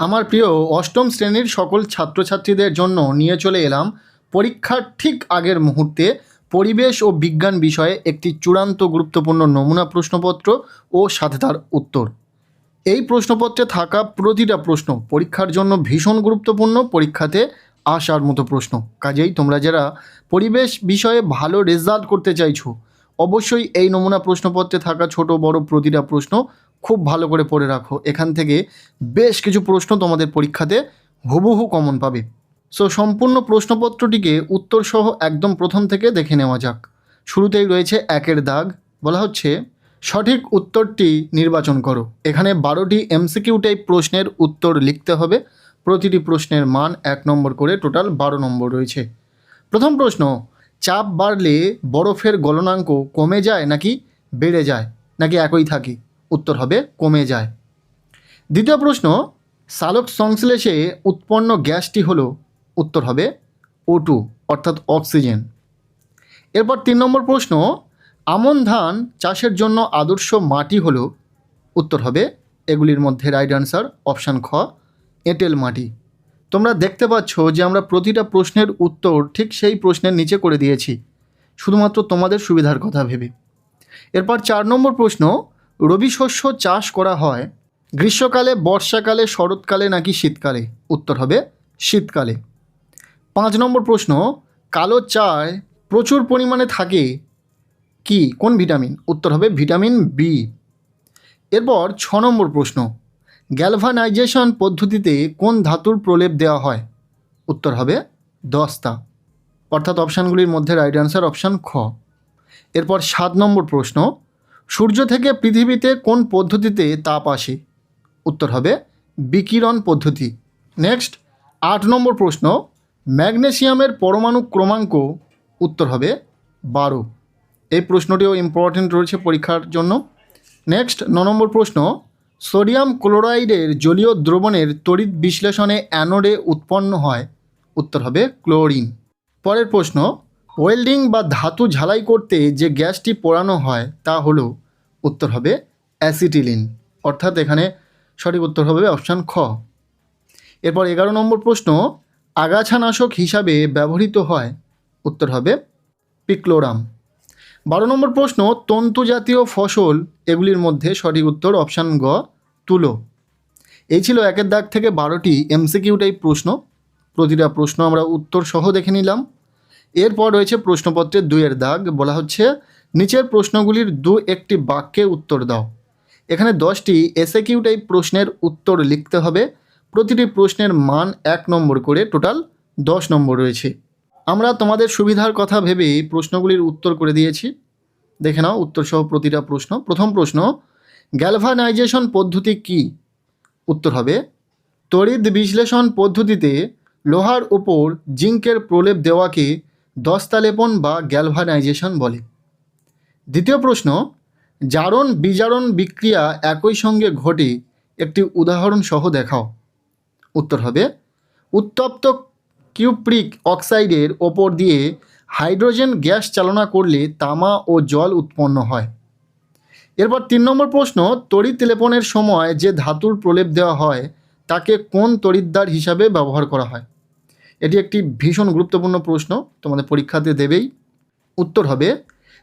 আমার প্রিয় অষ্টম শ্রেণীর সকল ছাত্রছাত্রীদের জন্য নিয়ে চলে এলাম পরীক্ষার ঠিক আগের মুহূর্তে পরিবেশ ও বিজ্ঞান বিষয়ে একটি চূড়ান্ত গুরুত্বপূর্ণ নমুনা প্রশ্নপত্র ও সাথে তার উত্তর। এই প্রশ্নপত্রে থাকা প্রতিটা প্রশ্ন পরীক্ষার জন্য ভীষণ গুরুত্বপূর্ণ, পরীক্ষাতে আসার মতো প্রশ্ন। কাজেই তোমরা যারা পরিবেশ বিষয়ে ভালো রেজাল্ট করতে চাইছো, অবশ্যই এই নমুনা প্রশ্নপত্রে থাকা ছোট বড় প্রতিটা প্রশ্ন খুব ভালো করে পড়ে রাখো। এখান থেকে বেশ কিছু প্রশ্ন তোমাদের পরীক্ষাতে হুবহু কমন পাবে। সো সম্পূর্ণ প্রশ্নপত্রটিকে উত্তরসহ একদম প্রথম থেকে দেখে নেওয়া যাক। শুরুতেই রয়েছে একের দাগ, বলা হচ্ছে সঠিক উত্তরটি নির্বাচন করো। এখানে 12টি এমসিকিউ টাইপ প্রশ্নের উত্তর লিখতে হবে। প্রতিটি প্রশ্নের মান 1 নম্বর করে, টোটাল 12 নম্বর রয়েছে। প্রথম প্রশ্ন, চাপ বাড়লে বরফের গলনাঙ্ক কমে যায় নাকি বেড়ে যায় নাকি একই থাকে? উত্তর হবে কমে যায়। দ্বিতীয় প্রশ্ন, সালোক সংশ্লেষে উৎপন্ন গ্যাসটি হলো, উত্তর হবে O2 অর্থাৎ অক্সিজেন। এরপর 3 নম্বর প্রশ্ন, আমন ধান চাষের জন্য আদর্শ মাটি হলো, উত্তর হবে এগুলির মধ্যে রাইট আনসার অপশান খ, এঁটেল মাটি। তোমরা দেখতে পাচ্ছ যে আমরা প্রতিটা প্রশ্নের উত্তর ঠিক সেই প্রশ্নের নিচে করে দিয়েছি, শুধুমাত্র তোমাদের সুবিধার কথা ভেবে। এরপর 4 নম্বর প্রশ্ন, রবি শস্য চাষ করা হয় গ্রীষ্মকালে, বর্ষাকালে, শরৎকালে নাকি শীতকালে? উত্তর হবে শীতকালে। 5 নম্বর প্রশ্ন, কালো চায় প্রচুর পরিমাণে থাকে কি, কোন ভিটামিন? উত্তর হবে ভিটামিন বি। এরপর 6 নম্বর প্রশ্ন, গ্যালভানাইজেশন পদ্ধতিতে কোন ধাতুর প্রলেপ দেওয়া হয়? উত্তর হবে দস্তা, অর্থাৎ অপশানগুলির মধ্যে রাইট অ্যান্সার অপশান খ। এরপর 7 নম্বর প্রশ্ন, সূর্য থেকে পৃথিবীতে কোন পদ্ধতিতে তাপ আসে? উত্তর হবে বিকিরণ পদ্ধতি। নেক্সট 8 নম্বর প্রশ্ন, ম্যাগনেসিয়ামের পরমাণু ক্রমাঙ্ক? উত্তর হবে 12। এই প্রশ্নটিও ইম্পর্টেন্ট রয়েছে পরীক্ষার জন্য। নেক্সট 9 নম্বর প্রশ্ন, সোডিয়াম ক্লোরাইডের জলীয় দ্রবণের তড়িৎ বিশ্লেষণে অ্যানোডে উৎপন্ন হয়, উত্তর হবে ক্লোরিন। পরের প্রশ্ন, ওয়েল্ডিং বা ধাতু ঝালাই করতে যে গ্যাসটি পোড়ানো হয় তা হলো, উত্তর হবে অ্যাসিটিলিন, অর্থাৎ এখানে সঠিক উত্তর হবে অপশান খ। এরপর 11 নম্বর প্রশ্ন, আগাছানাশক হিসাবে ব্যবহৃত হয়, উত্তর হবে পিক্লোরাম। 12 নম্বর প্রশ্ন, তন্তু জাতীয় ফসল এগুলির মধ্যে সঠিক উত্তর অপশান গ, তুলো। এই ছিল একের দাগ থেকে 12টি এমসিকিউ টাইপ প্রশ্ন। প্রতিটা প্রশ্ন আমরা উত্তর সহ দেখে নিলাম। এরপর রয়েছে প্রশ্নপত্রের 2-এর দাগ, বলা হচ্ছে নিচের প্রশ্নগুলির 2-1টি বাক্যে উত্তর দাও। এখানে 10টি এসএকিউ টাইপ প্রশ্নের উত্তর লিখতে হবে। প্রতিটি প্রশ্নের মান 1 নম্বর করে, টোটাল 10 নম্বর রয়েছে। আমরা তোমাদের সুবিধার কথা ভেবে প্রশ্নগুলির উত্তর করে দিয়েছি, দেখে নাও উত্তর সহ প্রতিটা প্রশ্ন। প্রথম প্রশ্ন, গ্যালভানাইজেশন পদ্ধতি কি? উত্তর হবে তড়িৎ বিশ্লেষণ পদ্ধতিতে লোহার উপর জিঙ্কের প্রলেপ দেওয়াকে দস্তা লেপন বা গ্যালভানাইজেশন বলে। দ্বিতীয় প্রশ্ন, জারণ বিজারণ বিক্রিয়া একই সঙ্গে ঘটে, একটি উদাহরণ সহ দেখাও। উত্তর হবে উত্তপ্ত কিউপ্রিক অক্সাইডের ওপর দিয়ে হাইড্রোজেন গ্যাস চালনা করলে তামা ও জল উৎপন্ন হয়। এরপর 3 নম্বর প্রশ্ন, তড়িৎ লেপনের সময় যে ধাতুর প্রলেপ দেওয়া হয় তাকে কোন তড়িৎদ্বার হিসাবে ব্যবহার করা হয়? এটি একটি ভীষণ গুরুত্বপূর্ণ প্রশ্ন, তোমাদের পরীক্ষাতে দেবেই। উত্তর হবে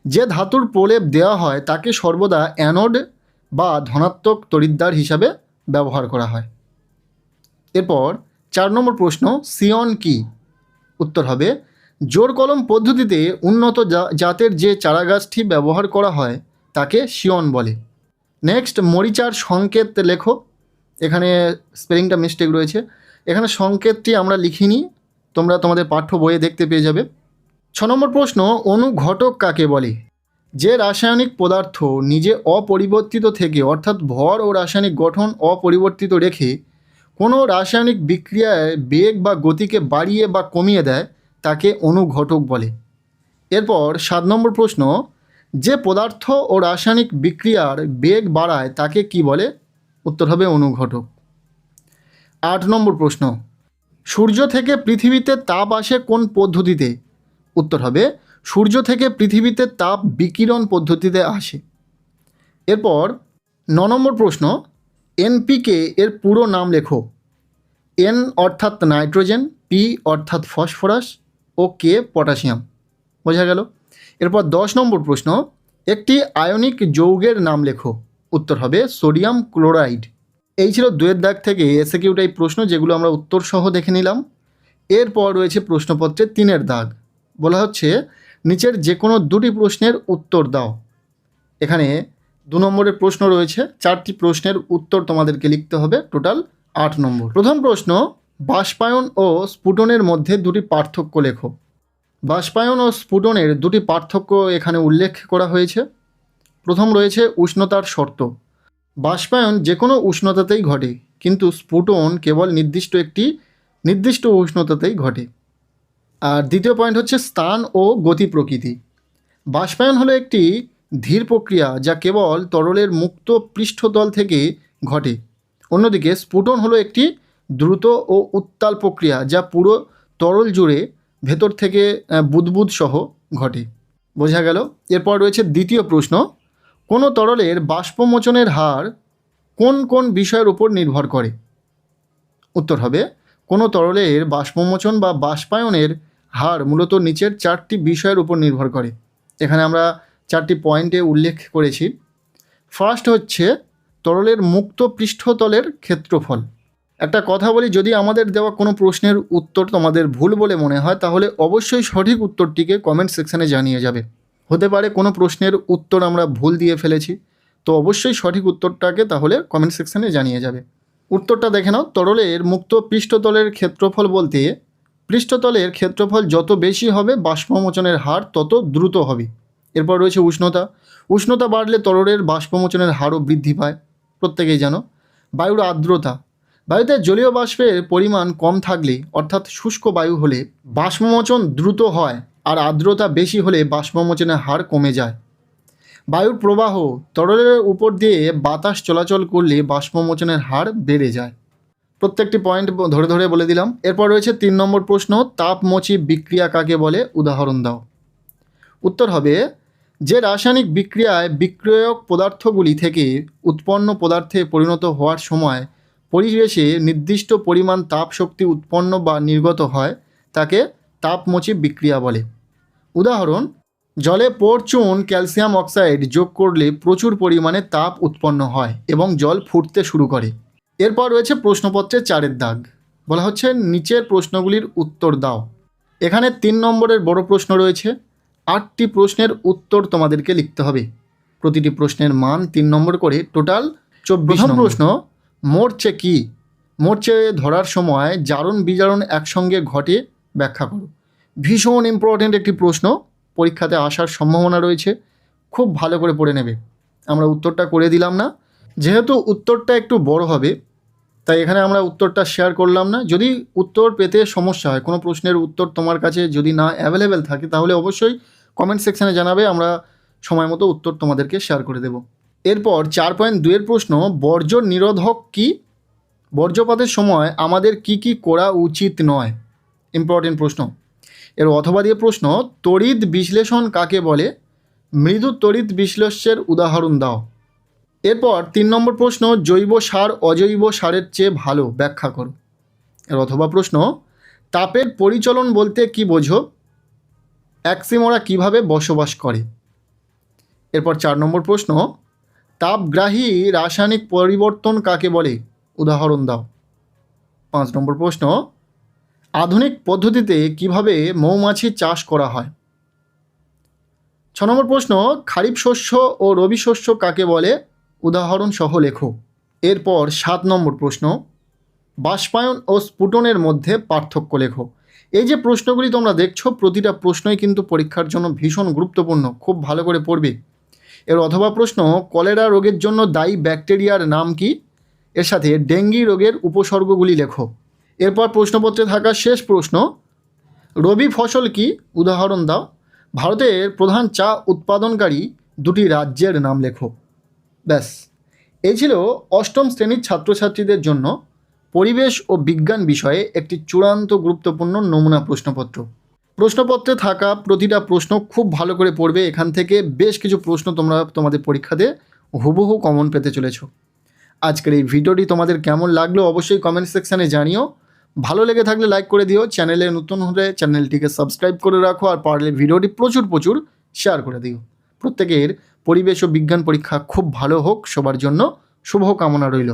যে ধাতুর প্রলেপ দেওয়া হয় তাকে সর্বদা অ্যানোড বা ধনাত্মক তড়িৎদ্বার হিসাবে ব্যবহার করা হয়। এরপর 4 নম্বর প্রশ্ন, সিয়ন কি? উত্তর হবে জোর কলম পদ্ধতিতে উন্নত জাতের যে চারাগাছটি ব্যবহার করা হয় তাকে সিয়ন বলে। নেক্সট, মরিচার সংকেত লেখো। এখানে স্পেলিংটা মিস্টেক রয়েছে, এখানে সংকেতটি আমরা লিখিনি, তোমরা তোমাদের পাঠ্য বইয়ে দেখতে পেয়ে যাবে। 6 নম্বর প্রশ্ন, অনুঘটক কাকে বলে? যে রাসায়নিক পদার্থ নিজে অপরিবর্তিত থেকে, অর্থাৎ ভর ও রাসায়নিক গঠন অপরিবর্তিত রেখে কোনো রাসায়নিক বিক্রিয়ায় বেগ বা গতিকে বাড়িয়ে বা কমিয়ে দেয় তাকে অনুঘটক বলে। এরপর 7 নম্বর প্রশ্ন, যে পদার্থ ও রাসায়নিক বিক্রিয়ার বেগ বাড়ায় তাকে কি বলে? উত্তর হবে অনুঘটক। 8 নম্বর প্রশ্ন, সূর্য থেকে পৃথিবীতে তাপ আসে কোন পদ্ধতিতে? উত্তর হবে সূর্য থেকে পৃথিবীতে তাপ বিকিরণ পদ্ধতিতে আসে। এরপর 9 নম্বর প্রশ্ন, এনপিকে এর পুরো নাম লেখো। এন অর্থাৎ নাইট্রোজেন, পি অর্থাৎ ফসফরাস ও কে পটাশিয়াম। বোঝা গেল। এরপর 10 নম্বর প্রশ্ন, একটি আয়নিক যৌগের নাম লেখো। উত্তর হবে সোডিয়াম ক্লোরাইড। এই ছিল 2-এর দাগ থেকে এসএকিউ টাইপ প্রশ্ন, যেগুলো আমরা উত্তর সহ দেখে নিলাম। এরপর রয়েছে প্রশ্নপত্রে 3-এর দাগ। বলা হচ্ছে নিচের যে কোনো 2টি প্রশ্নের উত্তর দাও। এখানে 2 নম্বরের প্রশ্ন রয়েছে, 4টি প্রশ্নের উত্তর তোমাদেরকে লিখতে হবে, টোটাল 8 নম্বর। প্রথম প্রশ্ন, বাষ্পায়ন ও স্ফুটনের মধ্যে 2টি পার্থক্য লেখো। বাষ্পায়ন ও স্ফুটনের 2টি পার্থক্য এখানে উল্লেখ করা হয়েছে। প্রথম রয়েছে উষ্ণতার শর্ত। বাষ্পায়ন যে কোনো উষ্ণতাতেই ঘটে, কিন্তু স্ফুটন কেবল নির্দিষ্ট উষ্ণতাতেই ঘটে। আর দ্বিতীয় পয়েন্ট হচ্ছে স্থান ও গতি প্রকৃতি। বাষ্পায়ন হলো একটি ধীর প্রক্রিয়া যা কেবল তরলের মুক্ত পৃষ্ঠতল থেকে ঘটে। অন্যদিকে স্ফুটন হলো একটি দ্রুত ও উত্তাল প্রক্রিয়া যা পুরো তরল জুড়ে ভেতর থেকে বুদবুদ সহ ঘটে। বোঝা গেল। এরপর রয়েছে দ্বিতীয় প্রশ্ন, কোনো তরলের বাষ্পমোচনের হার কোন কোন বিষয়ের উপর নির্ভর করে? উত্তর হবে কোনো তরলের বাষ্পমোচন বা বাষ্পায়নের হার মূলত নিচের 4টি বিষয়ের উপর নির্ভর করে। এখানে আমরা 4টি পয়েন্টে উল্লেখ করেছি। ফার্স্ট হচ্ছে তরলের মুক্ত পৃষ্ঠতলের ক্ষেত্রফল। একটা কথা বলি, যদি আমাদের দেওয়া কোনো প্রশ্নের উত্তর তোমাদের ভুল বলে মনে হয় তাহলে অবশ্যই সঠিক উত্তরটিকে কমেন্ট সেকশানে জানিয়ে যাবে। হতে পারে কোনো প্রশ্নের উত্তর আমরা ভুল দিয়ে ফেলেছি, তো অবশ্যই সঠিক উত্তরটাকে তাহলে কমেন্ট সেকশানে জানিয়ে যাবে। উত্তরটা দেখে নাও। তরলের মুক্ত পৃষ্ঠতলের ক্ষেত্রফল বলতে পৃষ্ঠতলের ক্ষেত্রফল যত বেশি হবে বাষ্পমোচনের হার তত দ্রুত হবে। এরপর রয়েছে উষ্ণতা। উষ্ণতা বাড়লে তরলের বাষ্পমোচনের হারও বৃদ্ধি পায়, প্রত্যেকেই জানো। বায়ুর আর্দ্রতা। বায়ুতে জলীয় বাষ্পের পরিমাণ কম থাকলে, অর্থাৎ শুষ্ক বায়ু হলে বাষ্পমোচন দ্রুত হয়, আর আর্দ্রতা বেশি হলে বাষ্পমোচনের হার কমে যায়। বায়ুর প্রবাহ। তরলের উপর দিয়ে বাতাস চলাচল করলে বাষ্পমোচনের হার বেড়ে যায়। প্রত্যেকটি পয়েন্ট ধরে ধরে বলে দিলাম। এরপর রয়েছে 3 নম্বর প্রশ্ন, তাপমোচী বিক্রিয়া কাকে বলে? উদাহরণ দাও। উত্তর হবে যে রাসায়নিক বিক্রিয়ায় বিক্রিয়ক পদার্থগুলি থেকে উৎপন্ন পদার্থে পরিণত হওয়ার সময় পরিবেশে নির্দিষ্ট পরিমাণ তাপ শক্তি উৎপন্ন বা নির্গত হয় তাকে তাপমোচী বিক্রিয়া বলে। উদাহরণ, জলে পরচুন ক্যালসিয়াম অক্সাইড যোগ করলে প্রচুর পরিমাণে তাপ উৎপন্ন হয় এবং জল ফুটতে শুরু করে। এরপর রয়েছে প্রশ্নপত্রে 4-এর দাগ। বলা হচ্ছে নিচের প্রশ্নগুলির উত্তর দাও। এখানে 3 নম্বরের বড় প্রশ্ন রয়েছে। 8টি প্রশ্নের উত্তর তোমাদেরকে লিখতে হবে। প্রতিটি প্রশ্নের মান 3 নম্বর করে, টোটাল 24। প্রথম প্রশ্ন, মরচে কি? মরচে ধরার সময় জারণ বিজারণ একসঙ্গে ঘটে, ব্যাখ্যা করো। ভীষণ ইম্পর্টেন্ট একটি প্রশ্ন, পরীক্ষাতে আসার সম্ভাবনা রয়েছে, খুব ভালো করে পড়ে নেবে। আমরা উত্তরটা করে দিলাম না, যেহেতু উত্তরটা একটু বড় হবে তাই এখানে আমরা উত্তরটা শেয়ার করলাম না। যদি উত্তর পেতে সমস্যা হয়, কোনো প্রশ্নের উত্তর তোমার কাছে যদি না অ্যাভেলেবেল থাকে তাহলে অবশ্যই কমেন্ট সেকশানে জানাবে, আমরা সময় মতো উত্তর তোমাদেরকে শেয়ার করে দেব। এরপর 4.2-এর প্রশ্ন, বর্জ্য নিরোধক কি? বর্জ্যপাতের সময় আমাদের কি কি করা উচিত নয়? ইম্পর্টেন্ট প্রশ্ন। এর অথবা দিয়ে প্রশ্ন, তড়িৎ বিশ্লেষণ কাকে বলে? মৃদু তড়িৎ বিশ্লেষণের উদাহরণ দাও। এরপর 3 নম্বর প্রশ্ন, জৈব সার অজৈব সারের চেয়ে ভালো, ব্যাখ্যা করো। এর অথবা প্রশ্ন, তাপের পরিচলন বলতে কি বোঝো? অ্যাক্সিমোরা কিভাবে বসবাস করে? এরপর 4 নম্বর প্রশ্ন, তাপগ্রাহী রাসায়নিক পরিবর্তন কাকে বলে? উদাহরণ দাও। 5 নম্বর প্রশ্ন, আধুনিক পদ্ধতিতে কিভাবে মৌমাছি চাষ করা হয়? 6 নম্বর প্রশ্ন, খারিফ শস্য ও রবি শস্য কাকে বলে? উদাহরণ সহ লেখো। এরপর 7 নম্বর প্রশ্ন, বাষ্পায়ন ও স্ফুটনের মধ্যে পার্থক্য লেখো। এই যে প্রশ্নগুলি তোমরা দেখছো, প্রতিটা প্রশ্নই কিন্তু পরীক্ষার জন্য ভীষণ গুরুত্বপূর্ণ, খুব ভালো করে পড়বে। এর অথবা প্রশ্ন, কলেরা রোগের জন্য দায়ী ব্যাকটেরিয়ার নাম কি? এর সাথে ডেঙ্গি রোগের উপসর্গগুলি লেখো। এরপর প্রশ্নপত্রে থাকা শেষ প্রশ্ন, রবি ফসল কি? উদাহরণ দাও। ভারতের প্রধান চা উৎপাদনকারী 2টি রাজ্যের নাম লেখো। ব্যাস, এই ছিল 8ম শ্রেণীর ছাত্রছাত্রীদের জন্য পরিবেশ ও বিজ্ঞান বিষয়ে একটি চূড়ান্ত গুরুত্বপূর্ণ নমুনা প্রশ্নপত্র। প্রশ্নপত্রে থাকা প্রতিটা প্রশ্ন খুব ভালো করে পড়বে। এখান থেকে বেশ কিছু প্রশ্ন তোমরা তোমাদের পরীক্ষাতে হুবহু কমন পেতে চলেছ। আজকের এই ভিডিওটি তোমাদের কেমন লাগলো অবশ্যই কমেন্ট সেকশানে জানিও। ভালো লেগে থাকলে লাইক করে দিও, চ্যানেলে নতুন হলে চ্যানেলটিকে সাবস্ক্রাইব করে রাখো, আর পারলে ভিডিওটি প্রচুর শেয়ার করে দিও। প্রত্যেকের পরিবেশ ও বিজ্ঞান পরীক্ষা খুব ভালো হোক, সবার জন্য শুভ কামনা রইল।